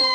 Hello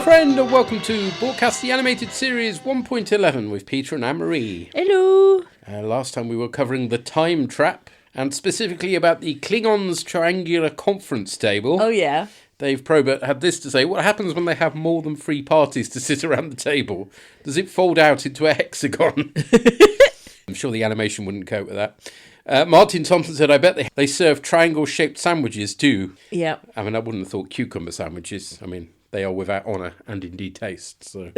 friend and welcome to Borgcast the Animated Series 1.11 with Peter and Anne-Marie. Hello! Last time we were covering the time trap and specifically about the Klingons' triangular conference table. Oh yeah. Dave Probert had this to say: what happens when they have more than 3 parties to sit around the table? Does it fold out into a hexagon? I'm sure the animation wouldn't cope with that. Martin Thompson said, I bet they serve triangle-shaped sandwiches too. Yeah. I mean, I wouldn't have thought cucumber sandwiches. I mean, they are without honour and indeed taste. So.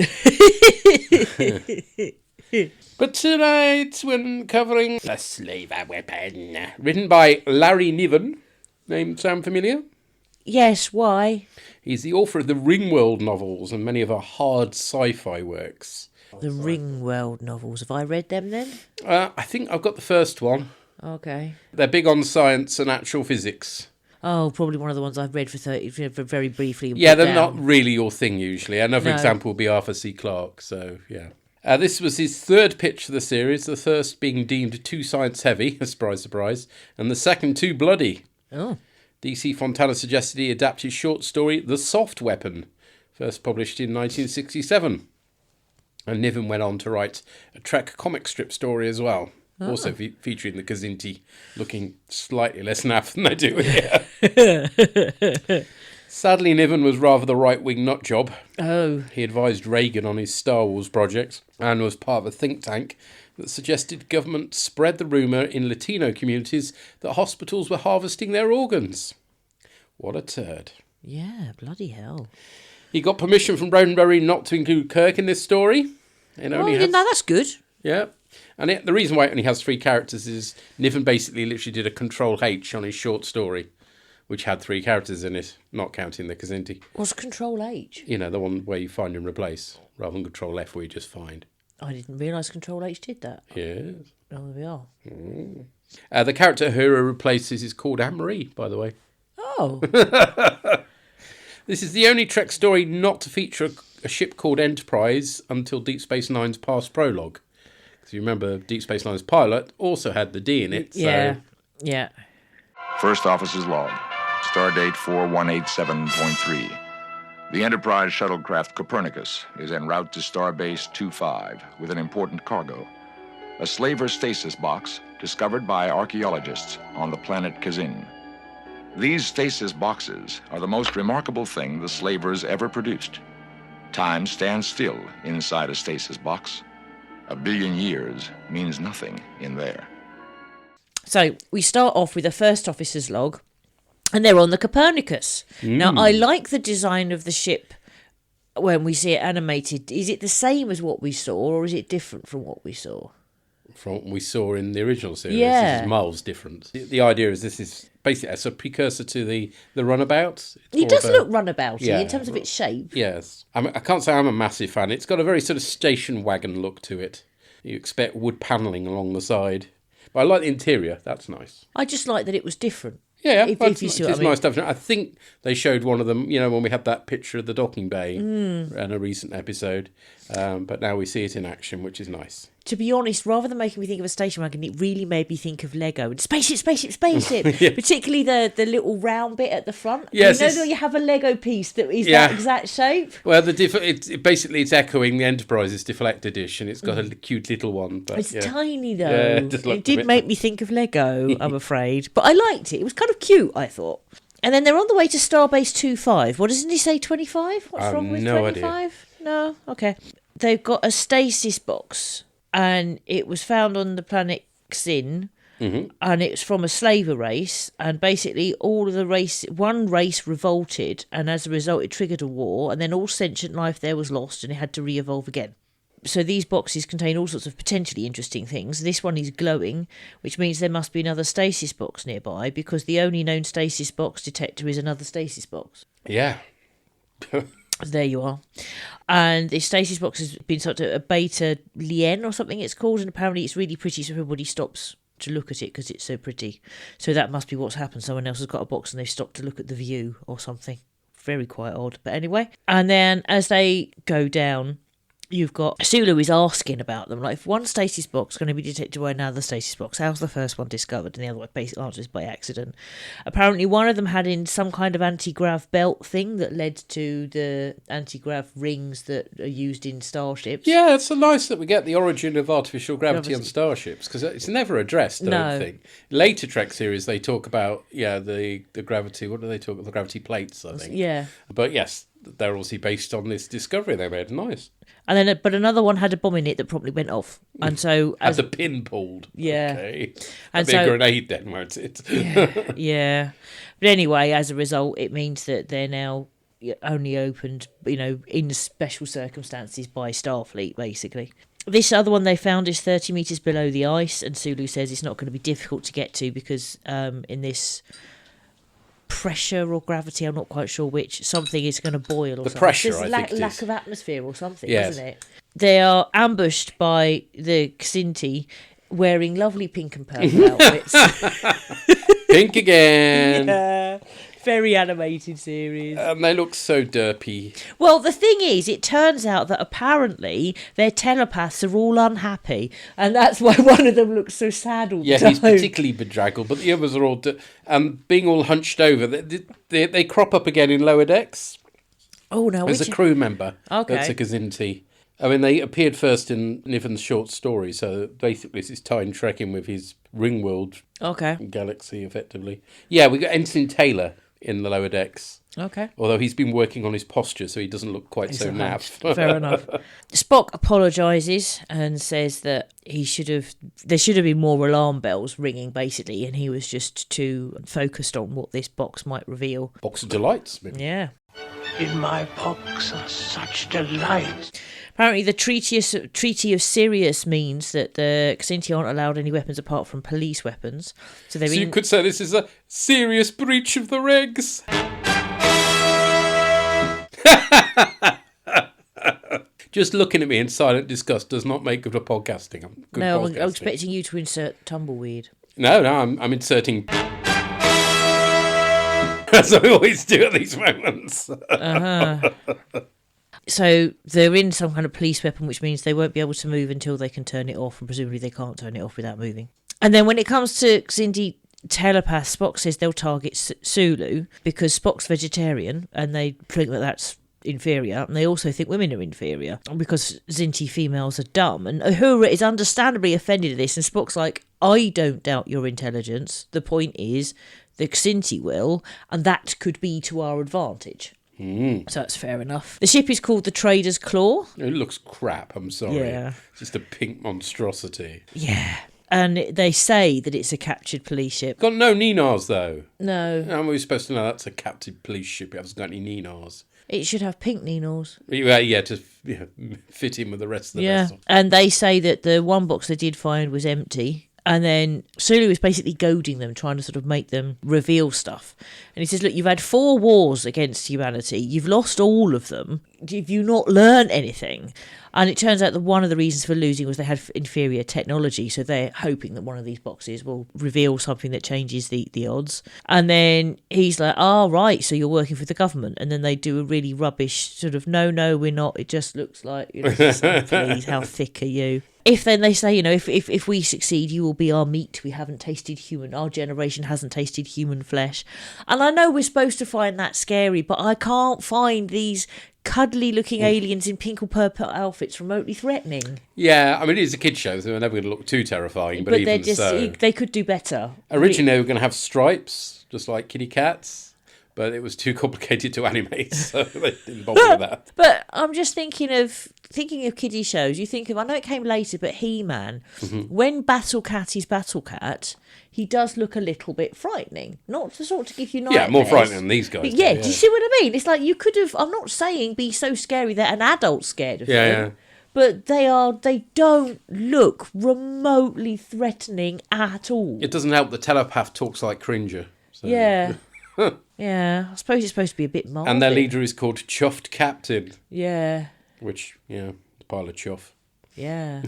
But tonight we're covering The Slaver Weapon, written by Larry Niven. Name sound familiar? Yes, why? He's the author of the Ringworld novels and many of our hard sci-fi works. The Ringworld novels. Have I read them then? I think I've got the first one. Okay. They're big on science and actual physics. Oh, probably one of the ones I've read for very briefly. Yeah, they're not really your thing usually. Another No. example would be Arthur C. Clarke, so yeah. This was his third pitch for the series, the first being deemed too science-heavy, surprise, surprise, and the second too bloody. Oh. DC Fontana suggested he adapt his short story, The Soft Weapon, first published in 1967. And Niven went on to write a Trek comic strip story as well, also featuring the Kazinti looking slightly less naff than they do here. Sadly, Niven was rather the right-wing nutjob. Oh. He advised Reagan on his Star Wars project and was part of a think tank that suggested government spread the rumour in Latino communities that hospitals were harvesting their organs. What a turd. Yeah, bloody hell. He got permission from Roddenberry not to include Kirk in this story. No, that's good. Yeah. And the reason why it only has 3 characters is Niven basically literally did a Control-H on his short story, which had 3 characters in it, not counting the Kazinti. What's Control-H? You know, the one where you find and replace, rather than Control-F where you just find. I didn't realise Control-H did that. Yes. Oh, there we are. The character who replaces is called Anne-Marie, by the way. Oh. This is the only Trek story not to feature a ship called Enterprise until Deep Space Nine's past prologue. Because you remember Deep Space Nine's pilot also had the D in it. Yeah. So. Yeah. First Officer's Log, Stardate 4187.3. The Enterprise shuttlecraft Copernicus is en route to Starbase 25 with an important cargo. A slaver stasis box discovered by archaeologists on the planet Kazin. These stasis boxes are the most remarkable thing the slavers ever produced. Time stands still inside a stasis box. 1 billion years means nothing in there. So we start off with a first officer's log, and they're on the Copernicus. Now, I like the design of the ship when we see it animated. Is it the same as what we saw, or is it different from what we saw? From what we saw in the original series. Yeah. This is miles different. The idea is this is basically a precursor to the runabout. It does look runabouty Yeah. in terms of its shape. Yes. I can't say I'm a massive fan. It's got a very sort of station wagon look to it. You expect wood panelling along the side. But I like the interior. That's nice. I just like that it was different. Yeah, If you see what it's I mean. nice stuff. I think they showed one of them, you know, when we had that picture of the docking bay in a recent episode. But now we see it in action, which is nice. To be honest, rather than making me think of a station wagon, it really made me think of Lego. And spaceship. Particularly the little round bit at the front. Yes, you know that you have a Lego piece that is Yeah. that exact shape? Well, it's echoing the Enterprise's Deflect Edition. It's got a cute little one. But It's tiny though. Yeah, it does look It a did bit- make me think of Lego, I'm afraid. But I liked it. It was kind of cute, I thought. And then they're on the way to Starbase 25. What doesn't he say, 25? What's wrong with no 25? No? Okay. They've got a stasis box, and it was found on the planet Xin, and it's from a slaver race, and basically one race revolted, and as a result it triggered a war, and then all sentient life there was lost, and it had to re-evolve again. So these boxes contain all sorts of potentially interesting things. This one is glowing, which means there must be another stasis box nearby, because the only known stasis box detector is another stasis box. Yeah. There you are. And the stasis box has been sort of a beta lien or something it's called, and apparently it's really pretty, so everybody stops to look at it because it's so pretty. So that must be what's happened. Someone else has got a box and they've stopped to look at the view or something. Very quite odd. But anyway. And then as they go down, you've got Sulu is asking about them. Like, if one stasis box is going to be detected by another stasis box, how's the first one discovered? And the other one basically answers by accident. Apparently one of them had in some kind of anti-grav belt thing that led to the anti-grav rings that are used in starships. Yeah, it's so nice that we get the origin of artificial gravity on starships, because it's never addressed, I don't think. Later Trek series, they talk about, the gravity, what do they talk about? The gravity plates, I think. Yeah. But yes, they're obviously based on this discovery they made. Nice. And then, but another one had a bomb in it that promptly went off, and so had the pin pulled. Yeah, okay. And a grenade then, won't it? yeah. But anyway, as a result, it means that they're now only opened, in special circumstances by Starfleet, basically. This other one they found is 30 metres below the ice, and Sulu says it's not going to be difficult to get to because in this pressure or gravity, I'm not quite sure which, something is going to boil or something. Pressure, There's I think lack of atmosphere or something, yes. Isn't it? They are ambushed by the Xinti wearing lovely pink and purple outfits. Pink again. Yeah. Very animated series. And they look so derpy. Well, the thing is, it turns out that apparently their telepaths are all unhappy, and that's why one of them looks so sad all the time. Yeah, he's particularly bedraggled, but the others are all... being all hunched over. They crop up again in Lower Decks. Oh, no. As a crew member. Okay. That's a Gazinti. I mean, they appeared first in Niven's short story, so basically this is time trekking with his Ringworld galaxy, effectively. Yeah, we got Ensign Taylor in the Lower Decks. Okay. Although he's been working on his posture, so he doesn't look quite so naff. Fair enough. Spock apologises and says that there should have been more alarm bells ringing, basically, and he was just too focused on what this box might reveal. Box of delights, maybe. Yeah. In my box are such delights. Apparently the Treaty of Sirius means that the Xinti aren't allowed any weapons apart from police weapons. So you could say this is a serious breach of the regs. Just looking at me in silent disgust does not make good for podcasting. I'm expecting you to insert tumbleweed. No, I'm inserting... As I always do at these moments. So they're in some kind of police weapon, which means they won't be able to move until they can turn it off, and presumably they can't turn it off without moving. And then when it comes to Xindi telepath, Spock says they'll target Sulu because Spock's vegetarian, and they think that that's inferior, and they also think women are inferior because Xindi females are dumb. And Uhura is understandably offended at this, and Spock's like, I don't doubt your intelligence. The point is, the Xindi will, and that could be to our advantage. So that's fair enough. The ship is called the Trader's Claw. It looks crap, I'm sorry. Yeah. It's just a pink monstrosity. Yeah. And they say that it's a captured police ship. Got no Ninars, though. No. How are we supposed to know that's a captured police ship? It hasn't got any Ninars. It should have pink Ninars. Yeah, to fit in with the rest of the vessel. And they say that the one box they did find was empty. And then Sulu is basically goading them, trying to sort of make them reveal stuff. And he says, look, you've had 4 wars against humanity. You've lost all of them. Have you not learned anything? And it turns out that one of the reasons for losing was they had inferior technology. So they're hoping that one of these boxes will reveal something that changes the odds. And then he's like, right, so you're working for the government. And then they do a really rubbish sort of, no, we're not. It just looks like, please, how thick are you? If then they say, if we succeed, you will be our meat. We haven't tasted human. Our generation hasn't tasted human flesh. And I know we're supposed to find that scary, but I can't find these cuddly-looking aliens in pink or purple outfits remotely threatening. Yeah, I mean, it is a kid's show, so they're never going to look too terrifying. But even so, they could do better. Originally, they were going to have stripes, just like kitty cats. But it was too complicated to animate, so they didn't bother with that. But I'm just thinking of kiddie shows. You think of, I know it came later, but He-Man. Mm-hmm. When Battle Cat is Battle Cat, he does look a little bit frightening. Not to sort of give you nightmares. Yeah, more frightening than these guys. But do you see what I mean? It's like you could have, I'm not saying be so scary that an adult's scared of him. but they don't look remotely threatening at all. It doesn't help the telepath talks like Cringer. So. Yeah. Yeah, I suppose it's supposed to be a bit mild. And their leader is called Chuffed Captain. Yeah. Which, a pile of chuff. Yeah.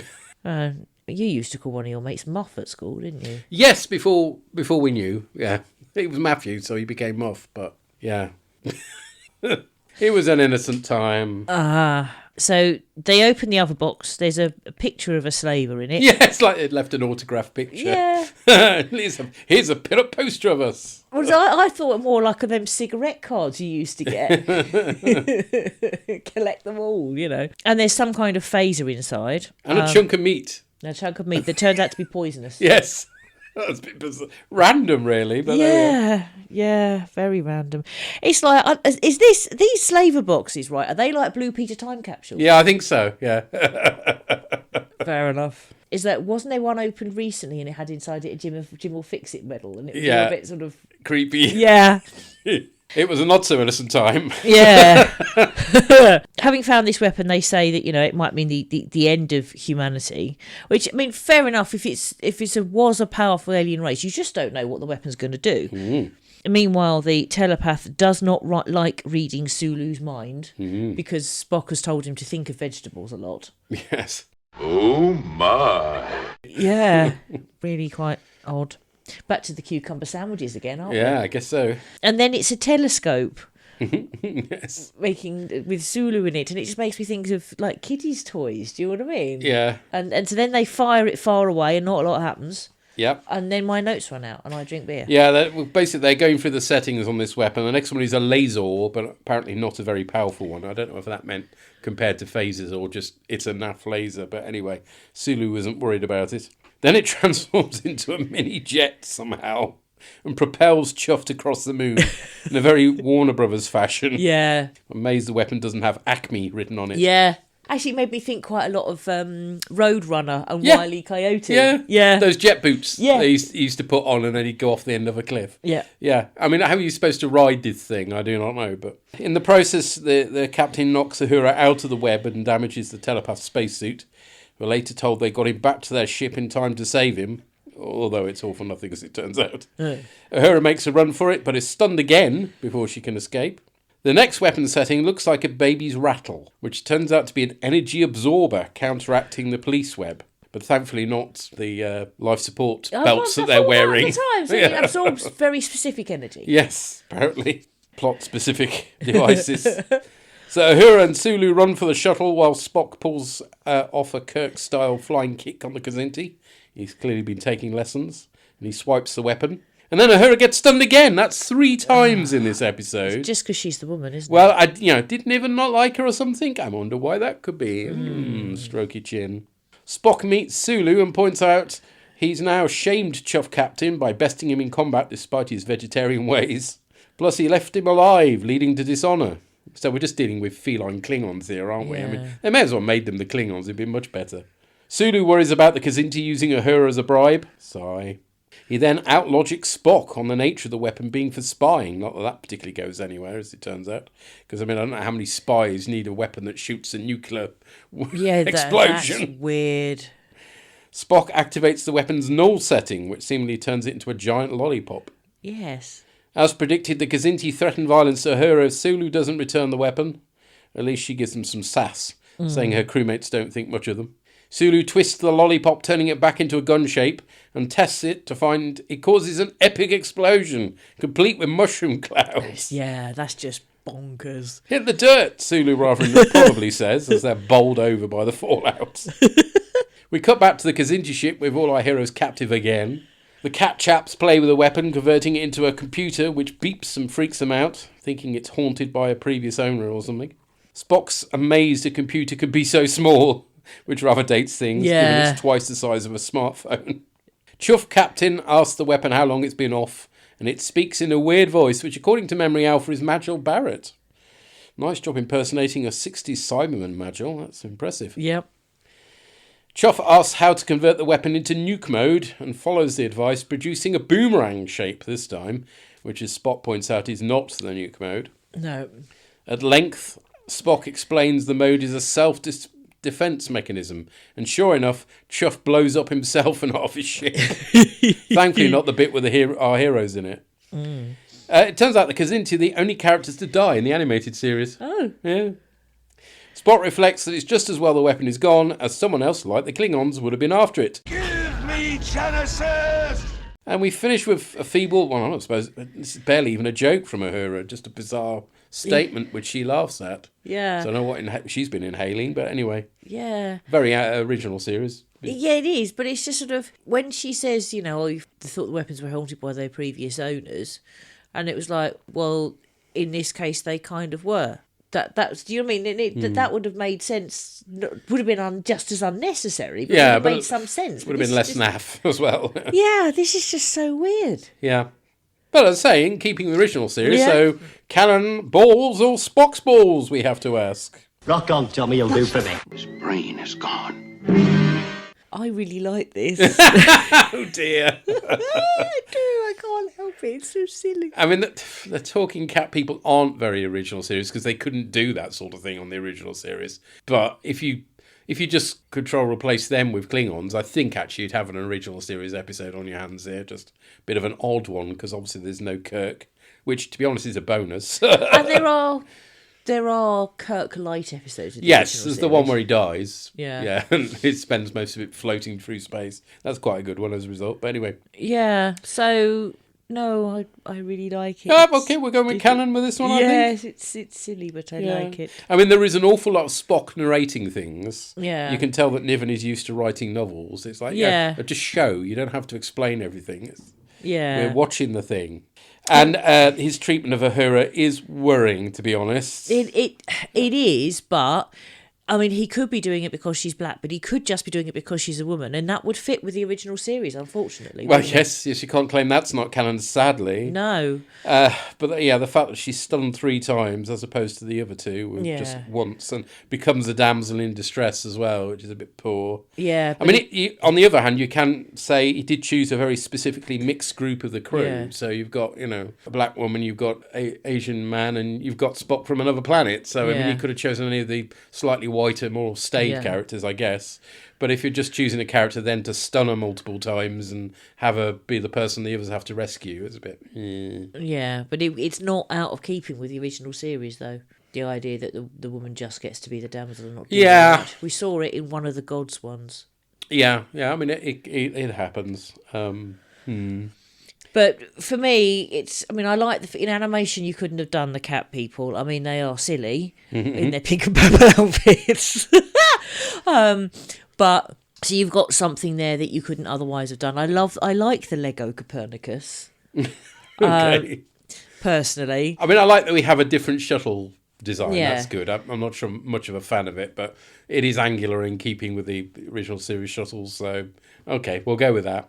You used to call one of your mates Muff at school, didn't you? Yes, before we knew. Yeah. It was Matthew, so he became Muff, but yeah. It was an innocent time. So they open the other box. There's a picture of a slaver in it. Yeah, it's like it left an autograph picture. Yeah. Here's a pin-up poster of us. Well, I thought more like of them cigarette cards you used to get. Collect them all, And there's some kind of phaser inside. And a chunk of meat. A chunk of meat that turns out to be poisonous. Yes. That's a bit bizarre. Random, really. But yeah, very random. It's like, these slaver boxes, right? Are they like Blue Peter time capsules? Yeah, I think so. Yeah. Fair enough. Wasn't there one opened recently and it had inside it a Jim will fix it medal, and it was a bit sort of creepy. Yeah. It was a not so innocent time. Yeah. Having found this weapon, they say that it might mean the end of humanity. Which, I mean, fair enough. If it was a powerful alien race, you just don't know what the weapon's going to do. Mm. Meanwhile, the telepath does not like reading Sulu's mind because Spock has told him to think of vegetables a lot. Yes. Oh my. Yeah. Really quite odd. Back to the cucumber sandwiches again, aren't we? Yeah, I guess so. And then it's a telescope. Yes. With Sulu in it, and it just makes me think of like kiddies' toys. Do you know what I mean? Yeah. And so then they fire it far away, and not a lot happens. Yep. And then my notes run out, and I drink beer. Yeah, basically they're going through the settings on this weapon. The next one is a laser, but apparently not a very powerful one. I don't know if that meant compared to phasers or just it's a naff laser. But anyway, Sulu wasn't worried about it. Then it transforms into a mini jet somehow and propels Chuffed across the moon in a very Warner Brothers fashion. Yeah. I'm amazed the weapon doesn't have Acme written on it. Yeah. Actually, it made me think quite a lot of Roadrunner and Wile E. Coyote. Yeah. Those jet boots Yeah. they used to put on and then he'd go off the end of a cliff. Yeah. Yeah. I mean, how are you supposed to ride this thing? I do not know. But in the process, the captain knocks Uhura out of the web and damages the telepath spacesuit. We're later told they got him back to their ship in time to save him, although it's all for nothing as it turns out. Uhura makes a run for it, but is stunned again before she can escape. The next weapon setting looks like a baby's rattle, which turns out to be an energy absorber counteracting the police web, but thankfully not the life support belts that they're wearing. So it absorbs very specific energy. Yes, apparently. Plot-specific devices. So Uhura and Sulu run for the shuttle while Spock pulls off a Kirk-style flying kick on the Kazinti. He's clearly been taking lessons, and he swipes the weapon. And then Uhura gets stunned again. That's 3 times in this episode. Just because she's the woman, isn't it? Well, I didn't even not like her or something. I wonder why that could be. Strokey chin. Spock meets Sulu and points out he's now shamed Chuff Captain by besting him in combat despite his vegetarian ways. Plus, he left him alive, leading to dishonour. So we're just dealing with feline Klingons here, aren't we? Yeah. I mean, they may as well have made them the Klingons. It'd been much better. Sulu worries about the Kazinti using Uhura as a bribe. Sigh. He then outlogics Spock on the nature of the weapon being for spying. Not that that particularly goes anywhere, as it turns out. Because, I mean, I don't know how many spies need a weapon that shoots a nuclear explosion. That's weird. Spock activates the weapon's null setting, which seemingly turns it into a giant lollipop. Yes. As predicted, the Kazinti threaten violence to Uhura if Sulu doesn't return the weapon. At least she gives them some sass, saying her crewmates don't think much of them. Sulu twists the lollipop, turning it back into a gun shape, and tests it to find it causes an epic explosion, complete with mushroom clouds. Yeah, that's just bonkers. Hit the dirt, Sulu rather probably says, as they're bowled over by the fallout. We cut back to the Kazinti ship with all our heroes captive again. The cat chaps play with the weapon, converting it into a computer which beeps and freaks them out, thinking it's haunted by a previous owner or something. Spock's amazed a computer could be so small, which rather dates things, given it's twice the size of a smartphone. Chuff Captain asks the weapon how long it's been off, and it speaks in a weird voice, which according to Memory Alpha is Majel Barrett. Nice job impersonating a 60s Cyberman, Majel. That's impressive. Yep. Chuff asks how to convert the weapon into nuke mode and follows the advice, producing a boomerang shape this time, which, as Spock points out, is not the nuke mode. No. At length, Spock explains the mode is a defense mechanism. And sure enough, Chuff blows up himself and half his ship. Thankfully, not the bit with our heroes in it. It turns out the Kazinti are the only characters to die in the animated series. Oh. Yeah. Spot reflects that it's just as well the weapon is gone as someone else, like the Klingons, would have been after it. Give me Genesis! And we finish with a feeble, well, I suppose this is barely even a joke from Uhura, just a bizarre statement which she laughs at. Yeah. So I don't know what she's been inhaling, but anyway. Yeah. Very original series. Yeah, it is, but it's just sort of, when she says, you know, you thought the weapons were haunted by their previous owners, and it was like, well, in this case, they kind of were. That's, do you know what I mean? That would have made sense, would have been just as unnecessary, but it would have made some sense. It would have been less naff as well. Yeah, this is just so weird. Yeah. But as I say, in keeping the original series, so Cannon balls or Spock's balls, we have to ask. Rock on, Tommy, you'll do for me. His brain is gone. I really like this. Oh dear. I do, I can't help it. It's so silly. I mean, the Talking Cat people aren't very original series because they couldn't do that sort of thing on the original series. But if you just control replace them with Klingons, I think actually you'd have an original series episode on your hands there. Just a bit of an odd one because obviously there's no Kirk, which to be honest is a bonus. And there are Kirk light episodes. Yes, there's the one where he dies. Yeah. And he spends most of it floating through space. That's quite a good one as a result. But anyway. Yeah, so, no, I really like it. Okay, we're going with canon with this one, I think. Yes, it's silly, but I like it. I mean, there is an awful lot of Spock narrating things. Yeah. You can tell that Niven is used to writing novels. It's like, just show. You don't have to explain everything. We're watching the thing. And his treatment of Uhura is worrying, to be honest. It is, but I mean, he could be doing it because she's black, but he could just be doing it because she's a woman, and that would fit with the original series, unfortunately. Well, yes, you can't claim that's not canon, sadly. No. But yeah, the fact that she's stunned 3 times as opposed to the other 2 with just once, and becomes a damsel in distress as well, which is a bit poor. Yeah. I mean, on the other hand, you can say he did choose a very specifically mixed group of the crew. Yeah. So you've got, a black woman, you've got an Asian man, and you've got Spock from another planet. So, I mean, he could have chosen any of the slightly whiter, more staid characters, I guess. But if you're just choosing a character then to stun her multiple times and have her be the person the others have to rescue, it's a bit... Yeah, but it's not out of keeping with the original series, though. The idea that the woman just gets to be the damsel and not do much. We saw it in one of the Gods ones. Yeah, I mean, it happens. But for me, I like in animation you couldn't have done the cat people. I mean, they are silly in their pink and purple outfits. But so you've got something there that you couldn't otherwise have done. I like the Lego Copernicus. Okay. Personally. I mean, I like that we have a different shuttle design. Yeah. That's good. I'm not sure much of a fan of it, but it is angular in keeping with the original series shuttles. So, okay, we'll go with that.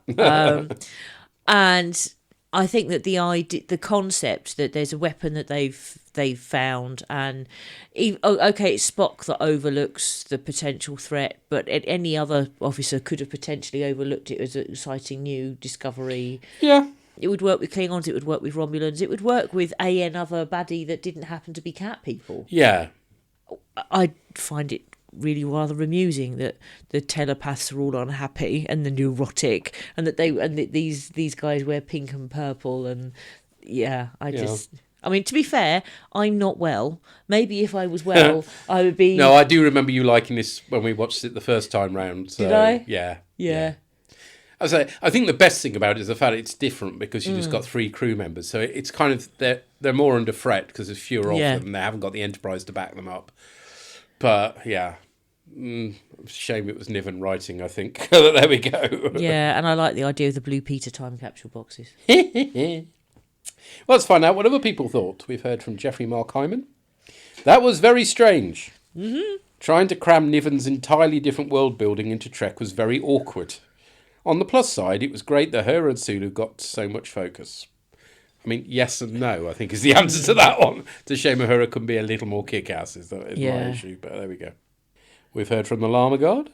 And I think that the concept that there's a weapon that they've found, and it's Spock that overlooks the potential threat, but any other officer could have potentially overlooked it as an exciting new discovery. Yeah. It would work with Klingons, it would work with Romulans, it would work with another baddie that didn't happen to be cat people. Yeah. I find it really rather amusing that the telepaths are all unhappy and the neurotic, and that these guys wear pink and purple, and I mean, to be fair, I'm not well. Maybe if I was well, I would be... No, I do remember you liking this when we watched it the first time round. So, did I? Yeah. I think the best thing about it is the fact it's different because you just got 3 crew members. So it's kind of, they're more under threat because there's fewer of them and they haven't got the Enterprise to back them up. But, shame it was Niven writing, I think. There we go. Yeah, and I like the idea of the Blue Peter time capsule boxes. Well, let's find out what other people thought. We've heard from Jeffrey Mark Hyman. That was very strange. Mm-hmm. Trying to cram Niven's entirely different world building into Trek was very awkward. On the plus side, it was great that her and Sulu got so much focus. I mean, yes and no, I think, is the answer to that one. It's a shame Uhura couldn't be a little more kick-ass, is my issue, but there we go. We've heard from the Llama God.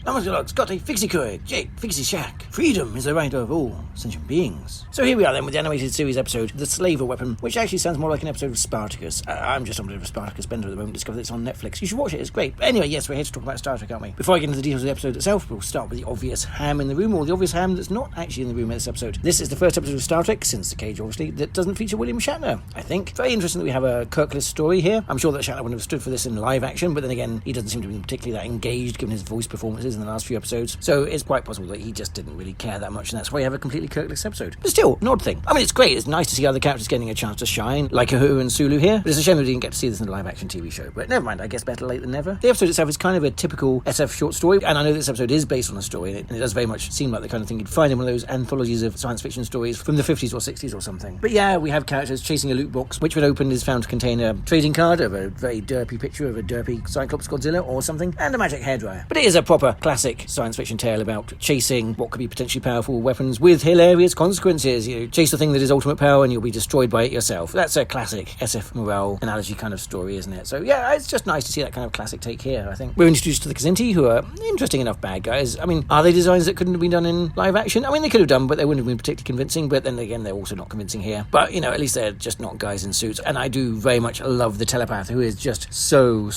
Ambergris, Scotty, Fixie Courage, Jake, Fixie Shack. Freedom is the right of all sentient beings. So here we are then with the animated series episode, The Slaver Weapon, which actually sounds more like an episode of Spartacus. I'm just on a bit of a Spartacus bender at the moment, discovered it's on Netflix. You should watch it, it's great. But anyway, yes, we're here to talk about Star Trek, aren't we? Before I get into the details of the episode itself, we'll start with the obvious ham in the room, or the obvious ham that's not actually in the room in this episode. This is the first episode of Star Trek, since The Cage obviously, that doesn't feature William Shatner, I think. Very interesting that we have a Kirkless story here. I'm sure that Shatner wouldn't have stood for this in live action, but then again, he doesn't seem to be particularly that engaged given his voice performances in the last few episodes. So it's quite possible that he just didn't really care that much, and that's why you have a completely Kirkless episode. But still, an odd thing. I mean, it's great. It's nice to see other characters getting a chance to shine, like Uhura and Sulu here. But it's a shame that we didn't get to see this in the live action TV show. But never mind, I guess better late than never. The episode itself is kind of a typical SF short story, and I know this episode is based on a story, and it does very much seem like the kind of thing you'd find in one of those anthologies of science fiction stories from the 50s or 60s or something. But yeah, we have characters chasing a loot box, which when opened is found to contain a trading card of a very derpy picture of a derpy Cyclops Godzilla or something, and a magic hairdryer. But it is a proper classic science fiction tale about chasing what could be potentially powerful weapons with hilarious consequences. You know, chase the thing that is ultimate power and you'll be destroyed by it yourself. That's a classic SF morale analogy kind of story, isn't it? So yeah, it's just nice to see that kind of classic take here, I think. We're introduced to the Kzinti, who are interesting enough bad guys. I mean, are they designs that couldn't have been done in live action? I mean, they could have done, but they wouldn't have been particularly convincing. But then again, they're also not convincing here. But, you know, at least they're just not guys in suits. And I do very much love the telepath, who is just so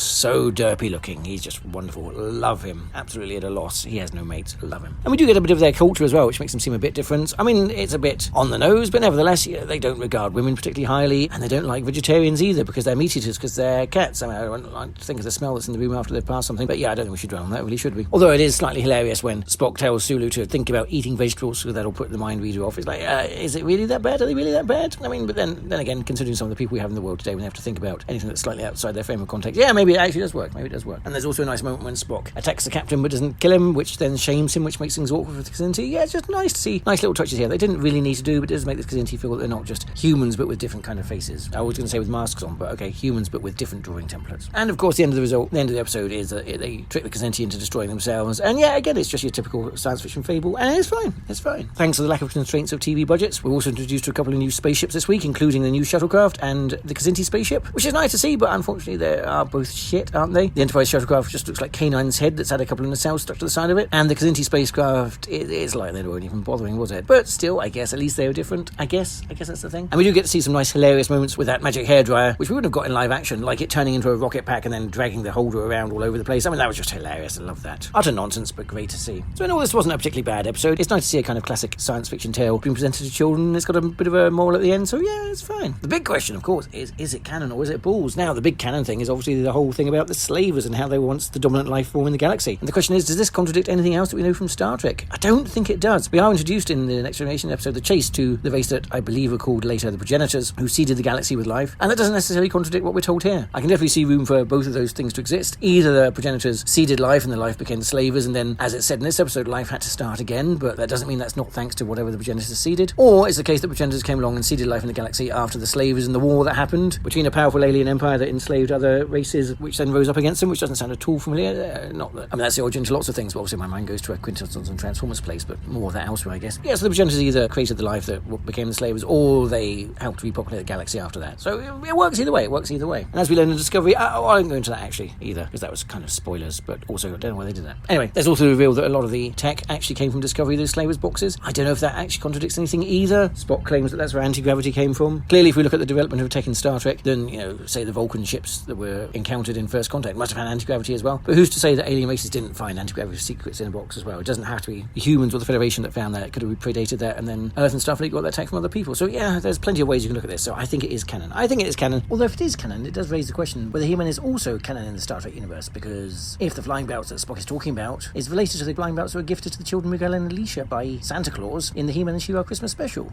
derpy looking. He's just wonderful. Love him. Absolutely at a loss. He has no mates. Love him. And we do get a bit of their culture as well, which makes them seem a bit different. I mean, it's a bit on the nose, but nevertheless, you know, they don't regard women particularly highly, and they don't like vegetarians either because they're meat eaters, because they're cats. I mean, I don't like to think of the smell that's in the room after they've passed something, but yeah, I don't think we should dwell on that, really, should we? Although it is slightly hilarious when Spock tells Sulu to think about eating vegetables, so that'll put the mind reader off. It's like, is it really that bad? Are they really that bad? I mean, but then again, considering some of the people we have in the world today, when they have to think about anything that's slightly outside their frame of context, yeah, maybe it actually does work. Maybe it does work. And there's also a nice moment when Spock attacks the captain but doesn't kill him, which then shames him, which makes things awkward for the Kzinti. Yeah, it's just nice to see nice little touches here. They didn't really need to do, but it does make the Kzinti feel that they're not just humans but with different kind of faces. I was going to say with masks on, but okay, humans but with different drawing templates. And of course, the end of the episode is that they trick the Kzinti into destroying themselves. And yeah, again, it's just your typical science fiction fable, and it's fine. It's fine. Thanks to the lack of constraints of TV budgets, we're also introduced to a couple of new spaceships this week, including the new shuttlecraft and the Kzinti spaceship, which is nice to see, but unfortunately they are both shit, aren't they? The Enterprise shuttlecraft just looks like K9's head that's had a couple of nacelles stuck to the side of it, and the Kzinti spacecraft, it's like they weren't even bothering, was it? But still, I guess at least they were different. I guess that's the thing. And we do get to see some nice hilarious moments with that magic hairdryer, which we wouldn't have got in live action, like it turning into a rocket pack and then dragging the holder around all over the place. I mean, that was just hilarious. I love that. Utter nonsense, but great to see. So in all, this wasn't a particularly bad episode. It's nice to see a kind of classic science fiction tale being presented to children. It's got a bit of a moral at the end, so yeah, it's fine. The big question, of course, is it canon or is it balls? Now, the big canon thing is obviously the whole thing about the slavers and how they were once the dominant life form in the galaxy. And the question is, does this contradict anything else that we know from Star Trek? I don't think it does. We are introduced in the Next Generation episode, The Chase, to the race that I believe are called later the Progenitors, who seeded the galaxy with life, and that doesn't necessarily contradict what we're told here. I can definitely see room for both of those things to exist. Either the Progenitors seeded life and the life became the slavers, and then, as it said in this episode, life had to start again, but that doesn't mean that's not thanks to whatever the Progenitors seeded. Or it's the case that Progenitors came along and seeded life in the galaxy after the slavers and the war that happened between a powerful alien empire that enslaved other races, which then rose up against them, which doesn't sound at all familiar. Not that, I mean, that's the origin to lots of things, but obviously my mind goes to a Quintessence and Transformers place, but more of that elsewhere, I guess. Yeah, so the Progenitors either created the life that became the slavers, or they helped repopulate the galaxy after that. So it works either way. And as we learn in Discovery, I won't go into that actually either, because that was kind of spoilers, but also I don't know why they did that. Anyway, there's also the reveal that a lot of the tech actually came from Discovery, those slavers boxes. I don't know if that actually contradicts anything either. Spock claims that that's where anti-gravity came from. Clearly, if we look at the development of tech in Star Trek, then, you know, say the Vulcan ships that were encountered in First Contact must have had anti-gravity as well. But who's to say that alien races didn't find anti-gravity secrets in a box as well? It doesn't have to be the humans or the Federation that found that. It could have predated that, and then Earth and Starfleet got that tech from other people. So yeah, there's plenty of ways you can look at this. So I think it is canon. Although if it is canon, it does raise the question whether He-Man is also canon in the Star Trek universe, because if the flying belts that Spock is talking about is related to the flying belts that were gifted to the children Miguel and Alicia by Santa Claus in the He-Man and She-Ra Christmas special,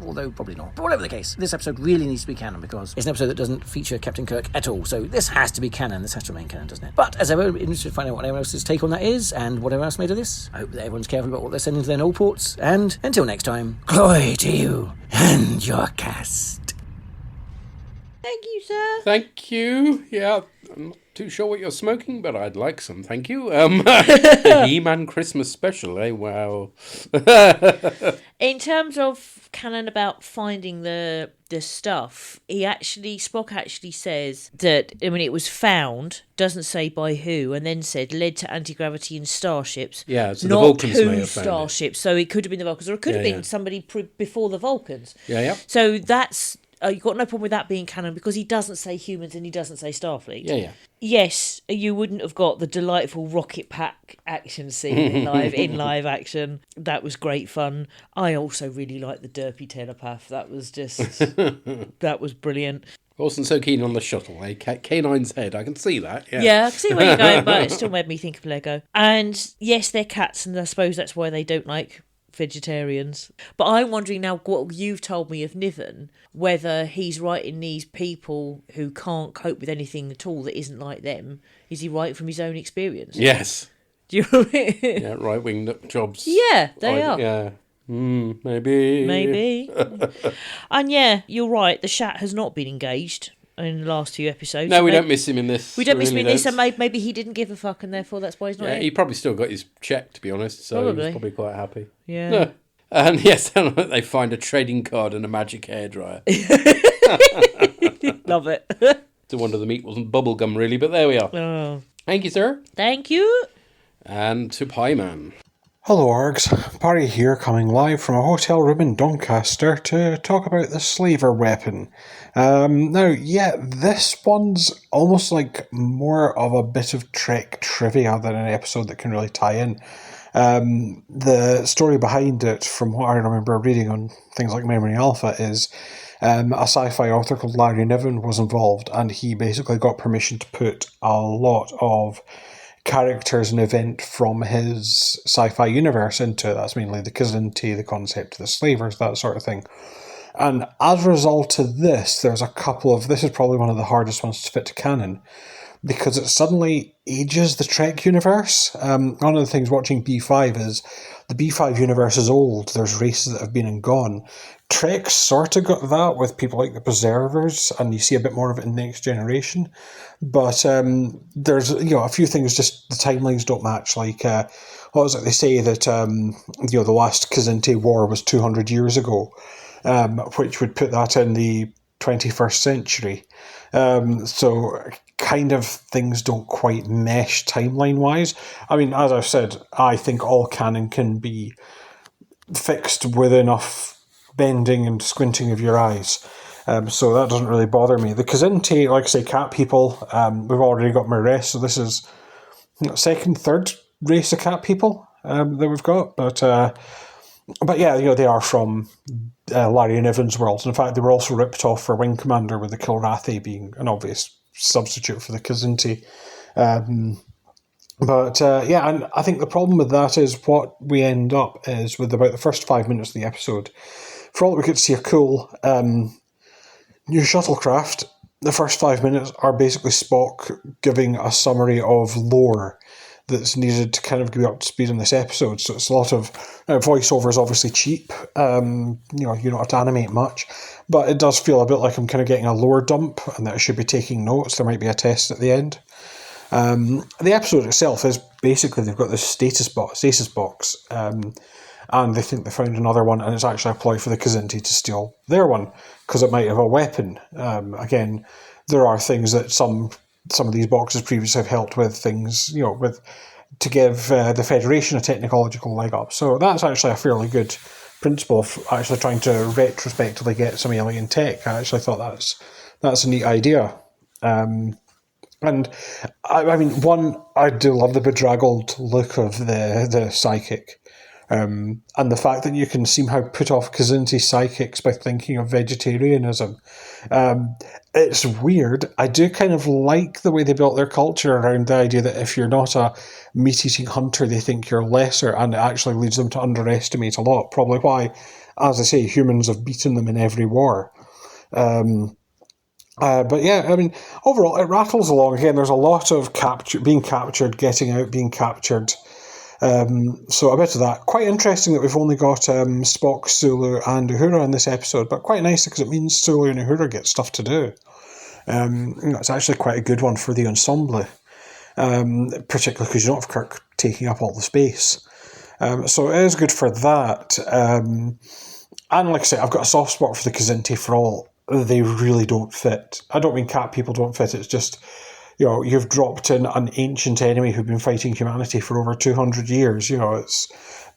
although probably not. But whatever the case, this episode really needs to be canon, because it's an episode that doesn't feature Captain Kirk at all. So this has to be canon. This has to remain canon, doesn't it? But as ever, I'm interested to find out what everyone else's take on that is, and what everyone else made of this. I hope that everyone's careful about what they're sending to their null ports, and until next time, glory to you and your cast. Thank you, sir. Thank you. Yeah, I'm not too sure what you're smoking, but I'd like some. Thank you. The He-Man Christmas special, eh? Wow. In terms of canon about finding the stuff, Spock actually says that, I mean, it was found, doesn't say by who, and then said led to anti-gravity in starships. Yeah, so not the Vulcans who may have found starships. So it could have been the Vulcans, or it could have Yeah, been somebody before the Vulcans. Yeah. So that's... you've got no problem with that being canon because he doesn't say humans and he doesn't say Starfleet. Yeah. Yes, you wouldn't have got the delightful rocket pack action scene in live action. That was great fun. I also really liked the derpy telepath. That was just that was brilliant. Wasn't so keen on the shuttle, eh? K9's head, I can see that. Yeah, I can see where you're going, but it still made me think of Lego. And yes, they're cats, and I suppose that's why they don't like vegetarians. But I'm wondering now what you've told me of Niven, whether he's writing these people who can't cope with anything at all that isn't like them. Is he writing from his own experience? Yes. Do you know what I mean? Yeah, right-wing nut jobs. Yeah, they are. Yeah. Maybe. And yeah, you're right, the Shat has not been engaged in the last few episodes. No, we don't miss him in this. We don't miss him in this, and maybe he didn't give a fuck, and therefore that's why he's not Yeah, here. he probably still got his check, to be honest, so Probably. he's probably quite happy. Yeah. And yes, they find a trading card and a magic hairdryer. Love it. No wonder the meat wasn't bubblegum, really, but there we are. Oh. Thank you, sir. Thank you. And to Pieman. Hello, Args. Barry here, coming live from a hotel room in Doncaster to talk about the slaver weapon. This one's almost like more of a bit of Trek trivia than an episode that can really tie in. The story behind it, from what I remember reading on things like Memory Alpha, is a sci-fi author called Larry Niven was involved, and he basically got permission to put a lot of characters and event from his sci-fi universe into it. That's mainly the Kzinti, the concept of the slavers, that sort of thing. And as a result of this, there's a couple of... This is probably one of the hardest ones to fit to canon, because it suddenly ages the Trek universe. One of the things watching B5 is the B5 universe is old. There's races that have been and gone. Trek sort of got that with people like the Preservers, and you see a bit more of it in Next Generation. But there's a few things, just the timelines don't match. Like, what was it? They say that the last Kzinti war was 200 years ago, which would put that in the 21st century. So kind of things don't quite mesh timeline-wise. I mean, as I've said, I think all canon can be fixed with enough bending and squinting of your eyes. So that doesn't really bother me. The Kzinti, like I say, cat people, we've already got Mares, so this is second, third race of cat people that we've got. But yeah, they are from Larry Niven's world. In fact, they were also ripped off for Wing Commander, with the Kilrathi being an obvious substitute for the Kzinti. And I think the problem with that is what we end up is with about the first 5 minutes of the episode. For all that we get to see a cool new shuttlecraft, the first 5 minutes are basically Spock giving a summary of lore that's needed to kind of get up to speed in this episode. So it's a lot of voiceover is obviously cheap. You don't have to animate much, but it does feel a bit like I'm kind of getting a lore dump, and that I should be taking notes. There might be a test at the end. The episode itself is basically they've got this stasis box, and they think they found another one, and it's actually a ploy for the Kzinti to steal their one because it might have a weapon. Again, there are things that some of these boxes previously have helped with things, to give the Federation a technological leg up. So that's actually a fairly good principle of actually trying to retrospectively get some alien tech. I actually thought that's a neat idea. And I mean, I do love the bedraggled look of the psychic. And the fact that you can somehow put off Kzinti psychics by thinking of vegetarianism. It's weird. I do kind of like the way they built their culture around the idea that if you're not a meat-eating hunter, they think you're lesser, and it actually leads them to underestimate a lot. Probably why, as I say, humans have beaten them in every war. But yeah, I mean, overall, it rattles along. Again, there's a lot of being captured, getting out, being captured. So a bit of that. Quite interesting that we've only got Spock, Sulu and Uhura in this episode, but quite nice because it means Sulu and Uhura get stuff to do. It's actually quite a good one for the ensemble, particularly because you don't have Kirk taking up all the space. So it is good for that. And like I say, I've got a soft spot for the Kzinti for all they really don't fit. I don't mean cat people don't fit, it's just, you've dropped in an ancient enemy who've been fighting humanity for over 200 years,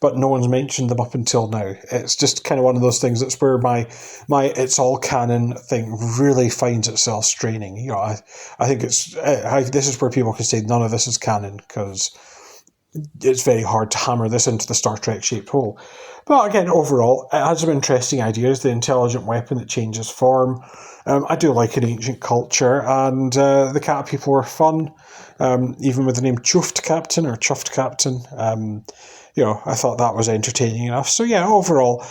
but no one's mentioned them up until now. It's just kind of one of those things. That's where my it's all canon thing really finds itself straining. I think this is where people can say none of this is canon, because it's very hard to hammer this into the Star Trek shaped hole. But again, overall, it has some interesting ideas. The intelligent weapon that changes form. I do like an ancient culture, and the cat people were fun. Even with the name Chuffed Captain. I thought that was entertaining enough. So yeah, overall,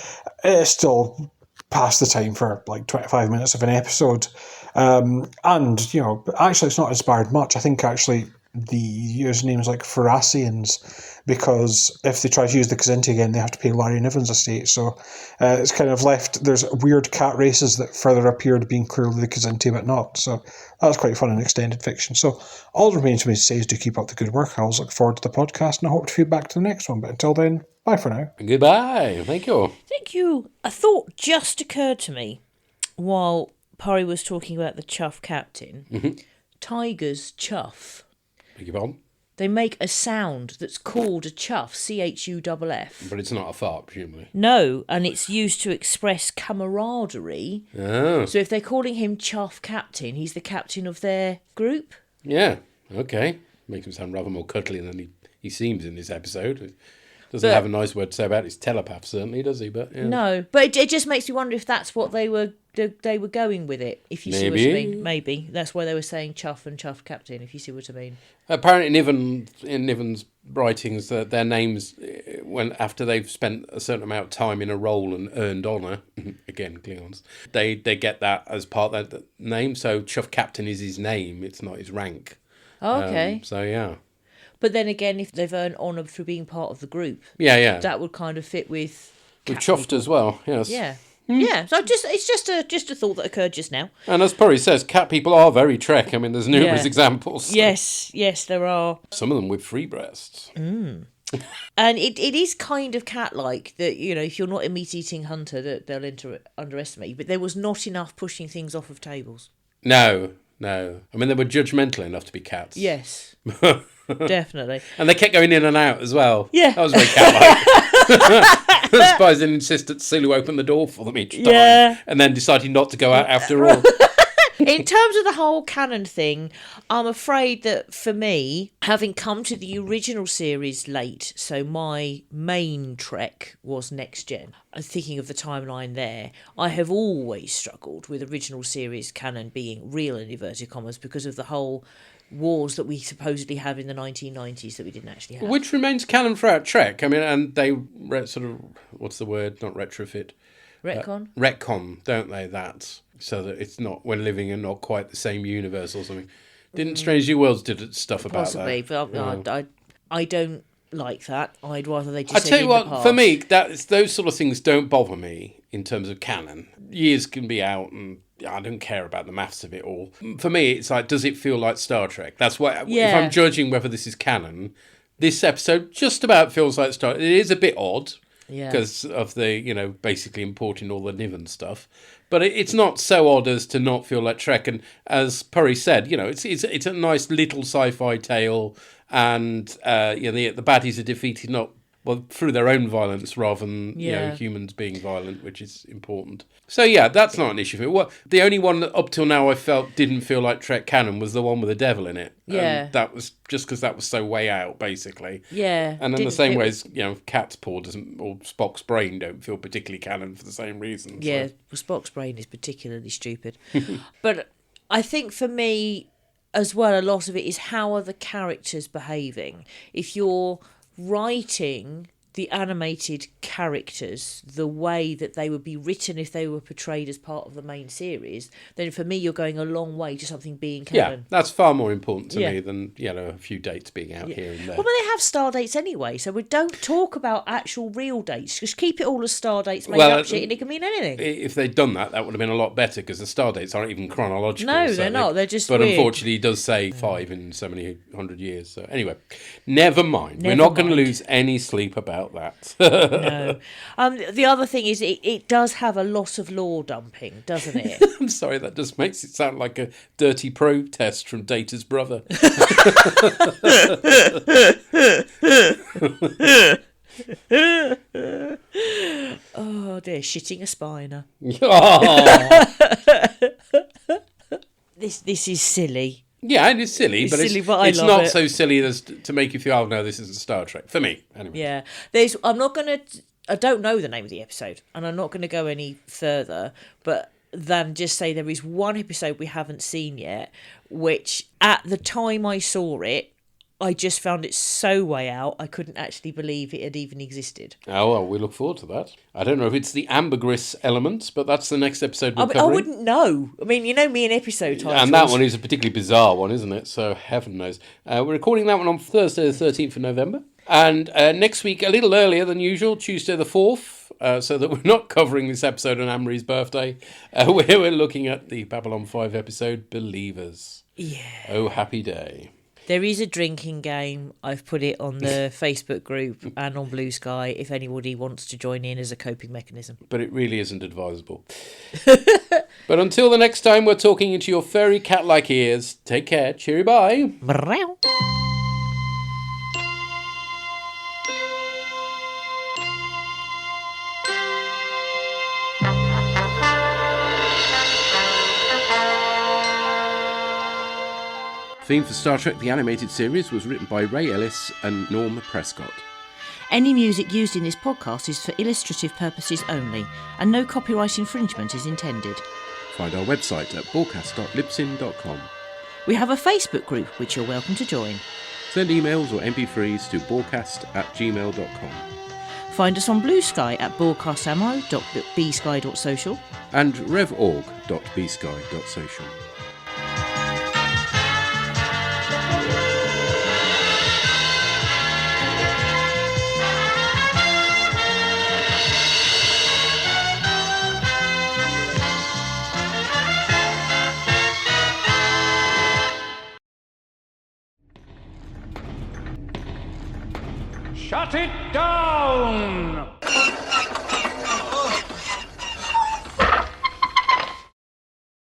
it's still past the time for like 25 minutes of an episode. And, actually it's not inspired much. I think actually the username's like Pharasians, because if they try to use the Kzinti again, they have to pay Larry Niven's estate. So it's kind of left, there's weird cat races that further appeared being clearly the Kzinti, but not. So that was quite fun in extended fiction. So all that remains for me to say is do keep up the good work. I always look forward to the podcast, and I hope to feed back to the next one. But until then, bye for now. Goodbye. Thank you. Thank you. A thought just occurred to me while Purry was talking about the Chuff Captain. Mm-hmm. Tigers chuff. Beg your pardon? They make a sound that's called a chuff, CHUFF. But it's not a fart, presumably. No, and it's used to express camaraderie. Oh. So if they're calling him Chuff Captain, he's the captain of their group. Yeah, okay. Makes him sound rather more cuddly than he seems in this episode. Doesn't have a nice word to say about his telepath, certainly, does he? But yeah. No, but it just makes me wonder if that's what they were going with it, if you see what I mean. Maybe. That's why they were saying Chuff and Chuff Captain, if you see what I mean. Apparently in Niven's writings, their names, when after they've spent a certain amount of time in a role and earned honour, again, Klingons, they get that as part of that name. So Chuff Captain is his name, it's not his rank. Oh, okay. So, yeah. But then again, if they've earned honour through being part of the group, that would kind of fit with Chuffed as well, yes. Yeah. Yeah, so it's just a thought that occurred just now. And as Purry says, cat people are very Trek. I mean, there's numerous examples. So. Yes, there are. Some of them with free breasts. Mm. And it is kind of cat-like that, if you're not a meat-eating hunter, that they'll underestimate you. But there was not enough pushing things off of tables. No. I mean, they were judgmental enough to be cats. Yes. Definitely. And they kept going in and out as well. Yeah. That was very cat-like. I'm surprised they insisted Sulu open the door for them each time. Yeah. And then decided not to go out after all. In terms of the whole canon thing, I'm afraid that for me, having come to the original series late, so my main Trek was Next Gen, thinking of the timeline there, I have always struggled with original series canon being real in inverted commas because of the whole wars that we supposedly have in the 1990s that we didn't actually have. Which remains canon throughout Trek. I mean, and they sort of, what's the word? Not retrofit. Retcon? Retcon, don't they, that? So that it's not, we're living in not quite the same universe or something. Didn't Strange New Worlds did stuff about Possibly, that? but I don't like that. I'd rather they just I tell you what, for me, those sort of things don't bother me in terms of canon. Years can be out and I don't care about the maths of it all. For me, it's like, does it feel like Star Trek? That's why, if I'm judging whether this is canon, this episode just about feels like Star Trek. It is a bit odd because of the, basically importing all the Niven stuff. But it's not so odd as to not feel like Trek. And as Purry said, it's a nice little sci-fi tale. And, the baddies are defeated through their own violence rather than humans being violent, which is important. So, that's not an issue for me. The only one that up till now I felt didn't feel like Trek canon was the one with the devil in it. Yeah. And that was just because that was so way out, basically. Yeah. And in the same way as, Cat's paw doesn't, or Spock's brain don't feel particularly canon for the same reasons. Yeah, Spock's brain is particularly stupid. But I think for me, as well, a lot of it is how are the characters behaving? If you're writing the animated characters, the way that they would be written if they were portrayed as part of the main series, then for me you're going a long way to something being canon. Yeah, that's far more important to me than a few dates being out here and there. Well, but they have star dates anyway, so we don't talk about actual real dates. Just keep it all as star dates, made up shit, and it can mean anything. If they'd done that would have been a lot better, because the star dates aren't even chronological. No, they're not. They're just But weird. unfortunately, he does say 5 in so many hundred years. So anyway, never mind. We're not going to lose any sleep about that. No. The other thing is it does have a lot of lore dumping, doesn't it? I'm sorry, that just makes it sound like a dirty protest from Data's brother. Oh dear, shitting a spiner. This is silly. Yeah, and it's silly, but silly, but I it's love not it. so silly as to make you feel, oh no, this isn't Star Trek. For me, anyway. Yeah. I don't know the name of the episode, and I'm not going to go any further, but than just say there is one episode we haven't seen yet, which at the time I saw it, I just found it so way out, I couldn't actually believe it had even existed. Oh, well, we look forward to that. I don't know if it's the Ambergris element, but that's the next episode we're I covering. wouldn't know. I mean, you know me and episode titles. And that one is a particularly bizarre one, isn't it? So heaven knows. We're recording that one on Thursday the 13th of November. And next week, a little earlier than usual, Tuesday the 4th, so that we're not covering this episode on Anne-Marie's birthday, where we're looking at the Babylon 5 episode, Believers. Yeah. Oh, happy day. There is a drinking game. I've put it on the Facebook group and on Blue Sky if anybody wants to join in as a coping mechanism. But it really isn't advisable. But until the next time we're talking into your furry cat-like ears, take care. Cheery bye. Meow. Theme for Star Trek The Animated Series was written by Ray Ellis and Norm Prescott. Any music used in this podcast is for illustrative purposes only, and no copyright infringement is intended. Find our website at borgcast.libsyn.com. We have a Facebook group which you're welcome to join. Send emails or MP3s to borgcast@gmail.com. Find us on Blue Sky at broadcastammo.bsky.social. and revorg.bsky.social. Shut it down!